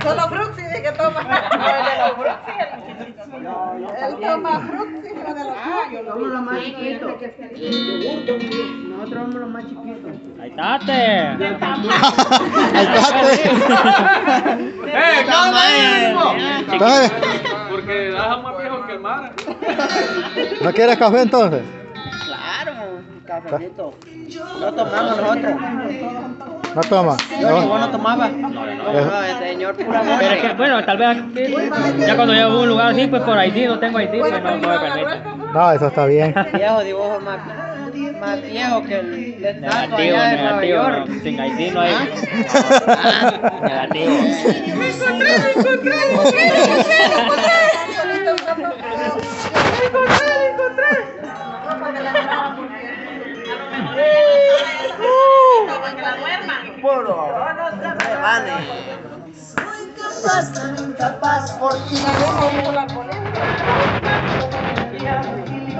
Solo Fruxi que toma. El de los Fruxi, él toma Fruxi, lo de los Fruxi. Somos los más chiquitos. Nosotros somos los más chiquitos. Ahí estate. Ahí está. Porque das más viejo que el mar. ¿No quieres café entonces? Claro, un cafecito. No tomamos nosotros. No toma. Vos no tomabas. No, el señor pura Pero es que, bueno, tal vez aquí, ya cuando llego a un lugar así, pues por Haití, no tengo Haití, pues no me permite. No, eso está bien. Viejo dibujo más viejo que el estatua Negativo, allá de Nueva negativo. York. No, sin Haití no hay. Negativo. Soy capaz, nunca capaz, por ti.